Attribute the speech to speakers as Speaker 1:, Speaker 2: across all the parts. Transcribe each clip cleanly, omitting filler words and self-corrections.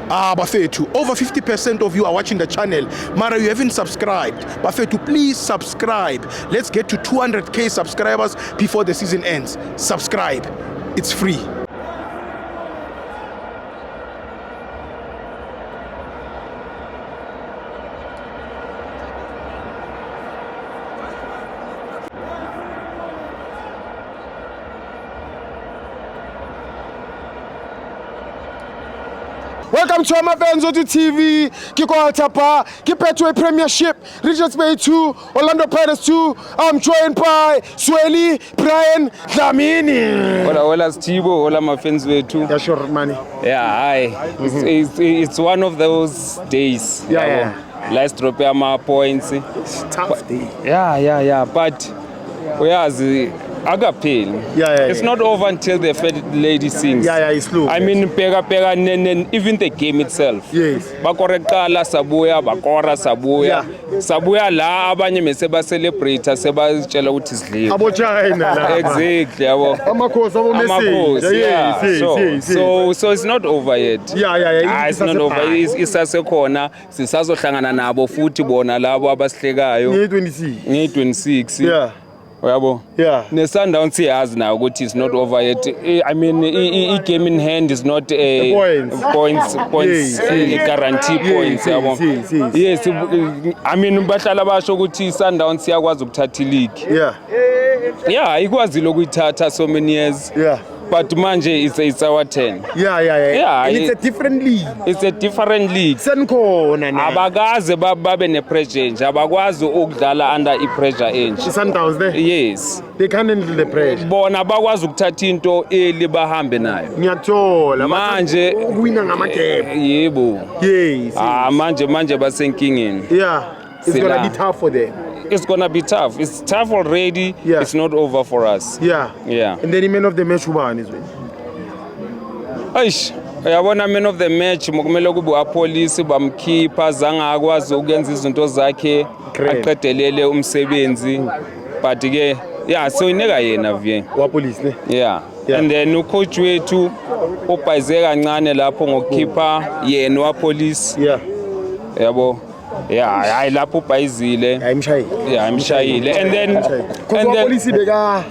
Speaker 1: Bafethu, over 50% of you are watching the channel. Mara, you haven't subscribed. Bafethu, please subscribe. Let's get to 200k subscribers before the season ends. Subscribe. It's free. Welcome to Amavenzo TV. Kiko Altapa, Kipetwe Premiership, Regents Bay 2, Orlando Pirates 2. I'm joined by Sweli, Brian, Dlamini.
Speaker 2: Hola, Stibo. Hola, Mafenzo Bay 2.
Speaker 1: Yeah, sure, money.
Speaker 2: Yeah, hi. It's one of those days.
Speaker 1: Yeah.
Speaker 2: Let's drop my points.
Speaker 1: It's a tough day.
Speaker 2: Yeah. But we are Agapil. It's not over until the lady sings.
Speaker 1: Yeah, it's slow.
Speaker 2: I mean, pega, even the game itself.
Speaker 1: Yes.
Speaker 2: Bakorekala sabuya, bakora sabuya. Sabuya la abanye meseba celebrate, seba chela utisli.
Speaker 1: Abo China.
Speaker 2: Exactly, abo.
Speaker 1: Amakhosi,
Speaker 2: abo so it's not over yet.
Speaker 1: Yeah.
Speaker 2: It's not over. Isasekhona sisazohlangana nabo futhi bona labo abasihlekayo. Nge26.
Speaker 1: Yeah.
Speaker 2: Yabo.
Speaker 1: Yeah.
Speaker 2: Nesundowns siyazi now ukuthi it's not over yet. I mean, a game in hand is not a points guarantee points yabo. Yes, I mean bahlala basho ukuthi Sundowns siyakwazi ukuthatha league. Yeah, ikwazile ukuyithatha so many years.
Speaker 1: Yeah.
Speaker 2: But manje it's our turn.
Speaker 1: Yeah. And it's a different league.
Speaker 2: It's a different league.
Speaker 1: Senkhona na.
Speaker 2: Abakaze babe ne pressure nje, abakwazi ukudlala under I pressure enje.
Speaker 1: Sundowns there?
Speaker 2: Yes.
Speaker 1: They can't handle the pressure.
Speaker 2: Bona bakwazi ukuthatha into eli bahambe nayo.
Speaker 1: Ngiyathola
Speaker 2: Manje
Speaker 1: ukuwina ngama-gap.
Speaker 2: Yebo.
Speaker 1: Yes.
Speaker 2: Manje basenkingeni.
Speaker 1: Yeah. It's going to be tough for them.
Speaker 2: It's going to be tough. It's tough already.
Speaker 1: Yeah.
Speaker 2: It's not over for us.
Speaker 1: Yeah. And then the man of the match ubani is
Speaker 2: Aish, uyabona man of the match mokumele kube apolice bamkhipha zanga akwazi ukuyenza izinto zakhe aqedelele umsebenzi. But ke so ineka yena vye.
Speaker 1: Wa police ne?
Speaker 2: Yeah. And then ucoach wethu ubhayize kancane lapho ngokukhipha yena wa police. Yabo. Hayi lapho ubhayizile. Ayimshayile. And then
Speaker 1: police beka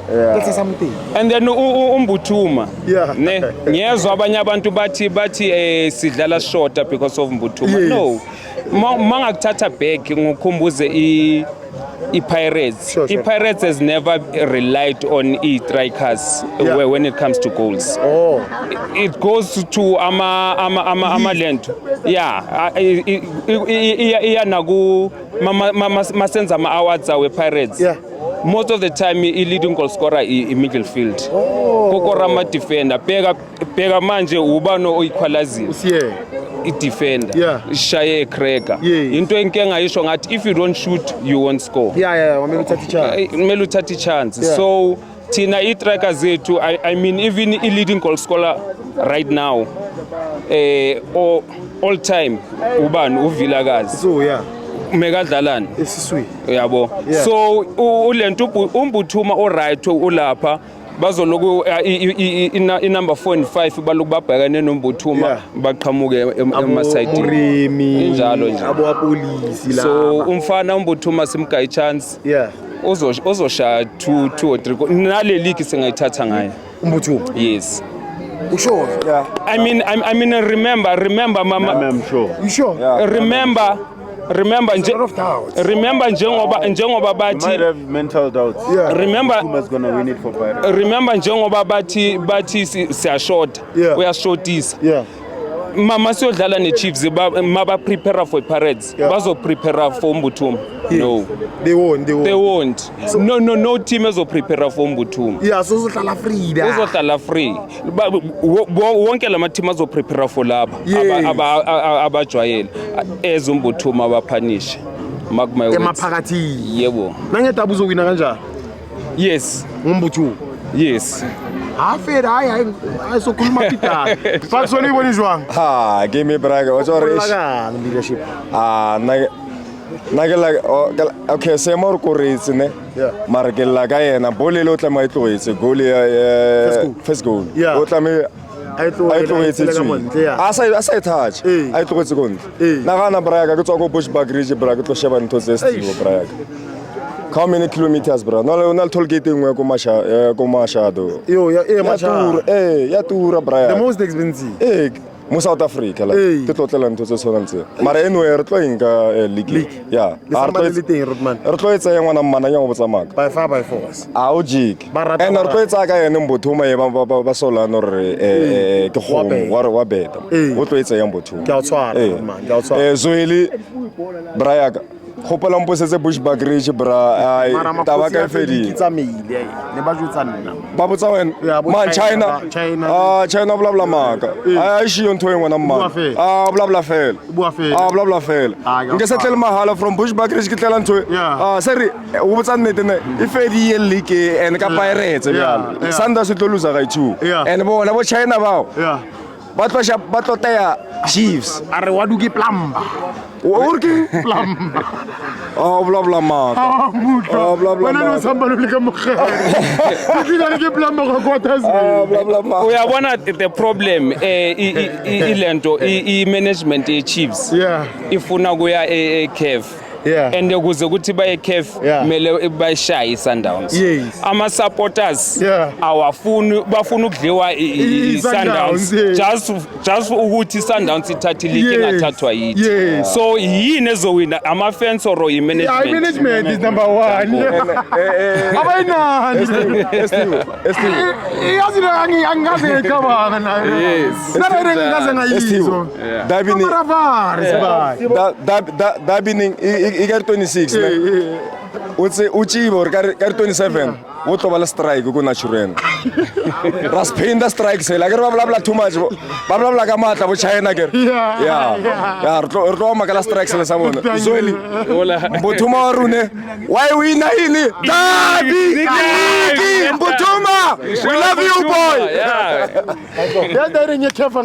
Speaker 1: that's something.
Speaker 2: And then umbuthuma. Ne ngiyezwa abanye abantu bathi sidlala shorter because of umbuthuma. No. Mangakuthatha back ngokukhumbuze Pirates. Pirates has never relied on strikers when it comes to goals. It goes to Amaland. Nagu masenza awards our Pirates. Most of the time leading goal scorer in midfield. Kokorama defender. Pega manje ubano equalizer. Defender. Shaye Krega. Into enkenga yisho ngathi if you don't shoot you won't score. Kumele uthathe chance. So Tina strikers zethu I mean even leading goal scorer right now all time ubani uVilakazi.
Speaker 1: So
Speaker 2: Megadlalana.
Speaker 1: Esiswi.
Speaker 2: Yabo. So ulento umbuthuma oright ulapha bazoloku number 4 and 5 baloku babhekane nombuthuma baqhamuke emasayidini injalo nje
Speaker 1: apolice la
Speaker 2: so umfana umbuthuma simga chance uzoshaya 2 or 3 nale league singayithatha ngayo
Speaker 1: umbuthuma.
Speaker 2: Yes.
Speaker 1: You sure?
Speaker 2: I mean remember mama.
Speaker 1: I'm sure. You sure?
Speaker 2: Remember njengoba bathi
Speaker 3: might have mental doubts.
Speaker 2: Remember
Speaker 3: who's going to win it for Pirates.
Speaker 2: Remember njengoba bathi siyashort uyashortisa. Mama siyodlala neChiefs maba prepare for Pirates bazo prepare for umbuthuma. No,
Speaker 1: they won't.
Speaker 2: So, no team ezo prepare for umbuthuma.
Speaker 1: So uzohlala free.
Speaker 2: Wonke lama team azo prepare for laba abajwayele ezumbuthuma bapunish makuma
Speaker 1: emaphakathi.
Speaker 2: Yebo.
Speaker 1: Nangedaba uzowina kanjani?
Speaker 2: Yes.
Speaker 1: Umbuthuma.
Speaker 2: Yes.
Speaker 1: After I so cool mapita. Fax only when is wrong.
Speaker 3: Give me brag. What's your
Speaker 1: leadership?
Speaker 3: Okay, say more courage ne. Marke la ga yena bole lo tla mai tloetse goal first goal. O tla me
Speaker 4: A e tlogetse
Speaker 3: tswe a sa e touch a e tlogetse go ntle nagana braka ke tswa go Bushbuck Ridge bra ke tlo sheba ntho tse setiwa braka how many kilometers bra no le toll gate engwe ko Mashado ya tura braka
Speaker 4: the most expensive
Speaker 3: mo South Africa la ke tlotlela ntho tse tshwanang tse mara anyway re tlo inka league ya re tlo etsa engwana mmananya go botsamaka
Speaker 4: by far by force
Speaker 3: a o jik and re tlo etsa ka ene mbothuma e ba solana re ke kgomo wa beta o tlo etsa yang bothuma
Speaker 4: ke a tshwara
Speaker 3: Zoeli brayaka gopola mposetse Bushbuck Ridge bra taba ka fedi ba botsa wena man China bla bla maka a shiyo ntho engwe na mma bla bla fela nke se tlele mahala from Bushbuck Ridge ke tlela ntho seri o botsa nnete ne e fedi ye league and ka Pirates bjalo Sundowns se tlo loser ga 2 and bona bo China bao ba tlo taya Chiefs
Speaker 4: a re wa duke plamba
Speaker 3: o ke
Speaker 4: plamba
Speaker 3: bla bla maka bla bla
Speaker 4: no samba lo ka mogere ke plamba go kwata
Speaker 3: bla bla maka
Speaker 2: uyabona the problem ilento management ye Chiefs ifuna kuya eCAF and ukuze ukuthi baye CAF mele bayishaye Sundowns ama supporters awafuni bafuna ukudliwa Sundowns just ukuthi Sundowns ithathe league engathathwa yithi so yini ezowina ama fans or management
Speaker 4: is number 1 abayinani yazi angaze ngicabanga nayo ngaze ngayizo
Speaker 3: dabini ikari 26 utse uchibo kari 27 wo to bala strike ko naturen raspinda strike se la ke ba bla too much ba bla ka matla bo China ke rtlo makala strike se le sa bona Zoeli Mbothuma wa rune why win ini dabi Mbothuma we love you boy
Speaker 4: ya ndare nye kefa